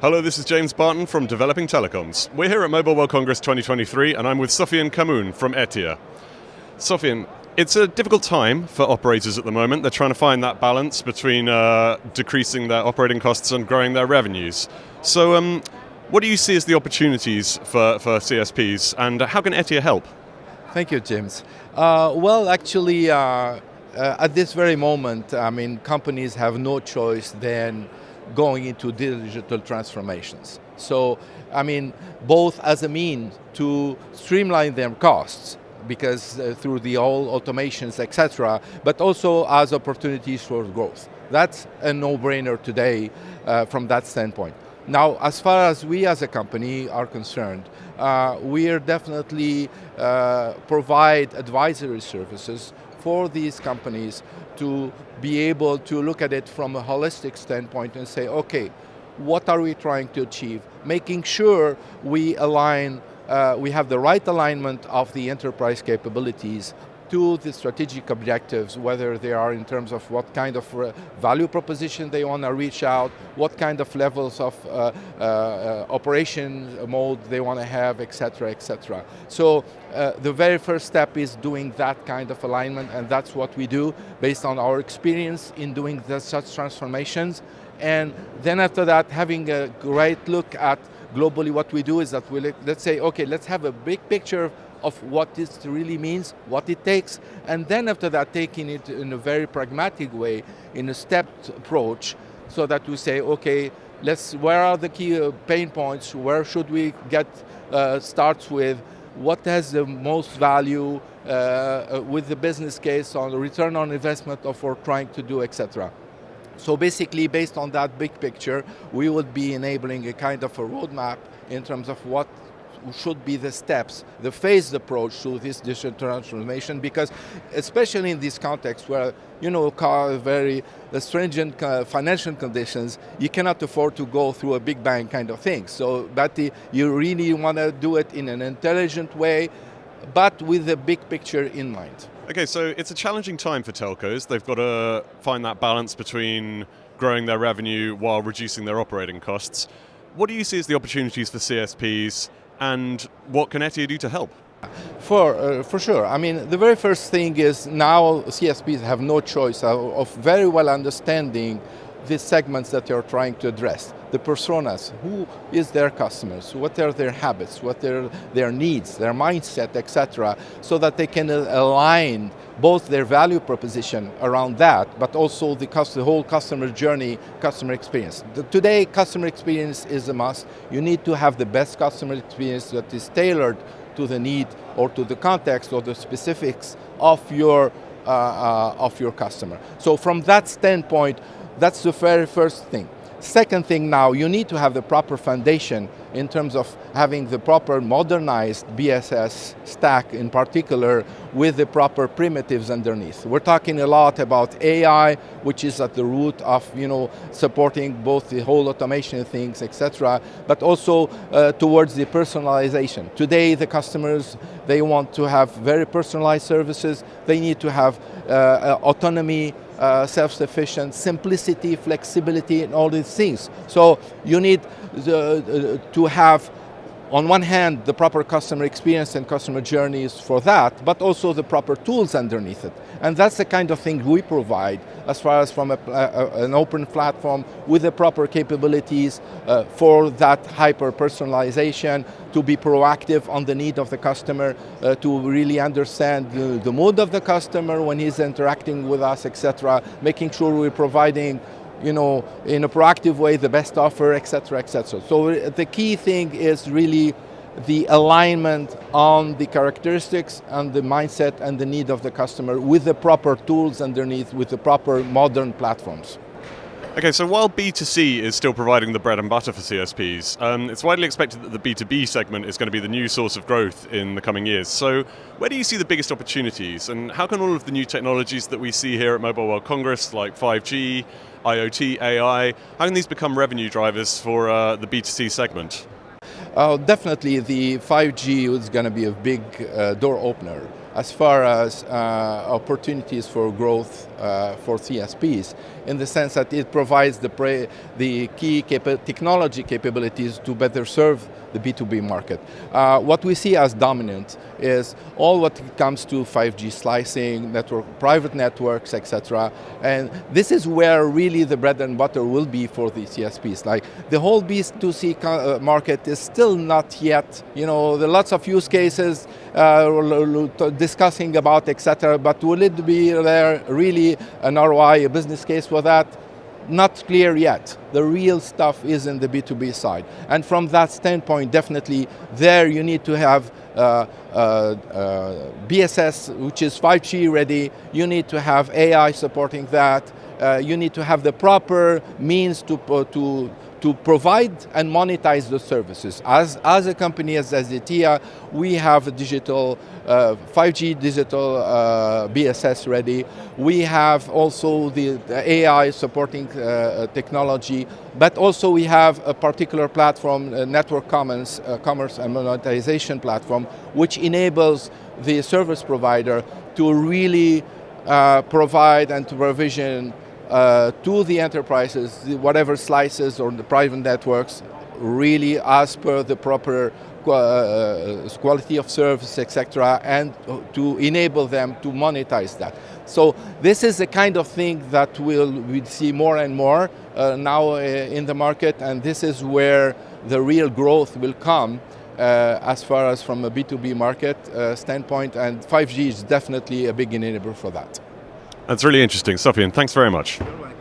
Hello, this is James Barton from Developing Telecoms. We're here at Mobile World Congress 2023 and I'm with Sofiene Kamoun from Etiya. Sofiene, it's a difficult time for operators at the moment. They're trying to find that balance between decreasing their operating costs and growing their revenues. So what do you see as the opportunities for CSPs and how can Etiya help? Thank you, James. At this very moment, companies have no choice than going into digital transformations. So, both as a means to streamline their costs, because through the all automations, etc., but also as opportunities for growth. That's a no-brainer today from that standpoint. Now, as far as we as a company are concerned, we are definitely provide advisory services for these companies to be able to look at it from a holistic standpoint and say, okay, what are we trying to achieve? Making sure we align, we have the right alignment of the enterprise capabilities to the strategic objectives, whether they are in terms of what kind of value proposition they want to reach out, what kind of levels of operation mode they want to have, etc., etc. So the very first step is doing that kind of alignment, and that's what we do based on our experience in doing such transformations. And then after that, having a great look at globally what we do is that let's say, okay, let's have a big picture of what this really means, what it takes, and then after that taking it in a very pragmatic way, in a stepped approach, so that we say, okay, where are the key pain points, where should we get starts with, what has the most value with the business case on the return on investment of what we're trying to do, etc. So basically, based on that big picture, we would be enabling a kind of a roadmap in terms of what should be the steps, the phased approach to this digital transformation, because especially in this context where, very stringent financial conditions, you cannot afford to go through a big bang kind of thing. So, but you really want to do it in an intelligent way, but with the big picture in mind. Okay, so it's a challenging time for telcos. They've got to find that balance between growing their revenue while reducing their operating costs. What do you see as the opportunities for CSPs? And what can Etiya do to help? For sure. The very first thing is now CSPs have no choice of very well understanding the segments that you're trying to address. The personas, who is their customers, what are their habits, what are their needs, their mindset, etc., so that they can align both their value proposition around that, but also the whole customer journey, customer experience. Today, customer experience is a must. You need to have the best customer experience that is tailored to the need or to the context or the specifics of your customer. So from that standpoint, that's the very first thing. Second thing now, you need to have the proper foundation in terms of having the proper modernized BSS stack in particular with the proper primitives underneath. We're talking a lot about AI, which is at the root of supporting both the whole automation things, etc., but also towards the personalization. Today the customers, they want to have very personalized services, they need to have autonomy, self-sufficient, simplicity, flexibility, and all these things. So you need to have, on one hand, the proper customer experience and customer journeys for that, but also the proper tools underneath it. And that's the kind of thing we provide as far as from an open platform with the proper capabilities for that hyper-personalization, to be proactive on the need of the customer, to really understand the mood of the customer when he's interacting with us, etc., making sure we're providing in a proactive way the best offer, etc., etc. So the key thing is really the alignment on the characteristics and the mindset and the need of the customer with the proper tools underneath, with the proper modern platforms. Okay, so while B2C is still providing the bread and butter for CSPs, it's widely expected that the B2B segment is going to be the new source of growth in the coming years. So where do you see the biggest opportunities, and how can all of the new technologies that we see here at Mobile World Congress, like 5G, IoT, AI, how can these become revenue drivers for the B2C segment? Definitely the 5G is going to be a big door opener. as far as opportunities for growth for CSPs, in the sense that it provides the key technology capabilities to better serve the B2B market. What we see as dominant is all what comes to 5G slicing, private networks, etc. And this is where really the bread and butter will be for the CSPs. Like the whole B2C market is still not yet, there are lots of use cases discussing about, etc. But will it be there really an ROI, a business case for that? Not clear yet. The real stuff is in the B2B side. And from that standpoint, definitely there you need to have BSS, which is 5G ready. You need to have AI supporting that. You need to have the proper means to provide and monetize the services. As a company, as Etiya, we have a digital 5G digital BSS ready. We have also the AI supporting technology, but also we have a particular platform, network commerce and monetization platform, which enables the service provider to really provide and to provision to the enterprises, whatever slices or the private networks, really as per the proper quality of service, etc., and to enable them to monetize that. So this is the kind of thing that we'll see more and more now in the market, and this is where the real growth will come as far as from a B2B market standpoint, and 5G is definitely a big enabler for that. That's really interesting. Sofiene, thanks very much. You're welcome.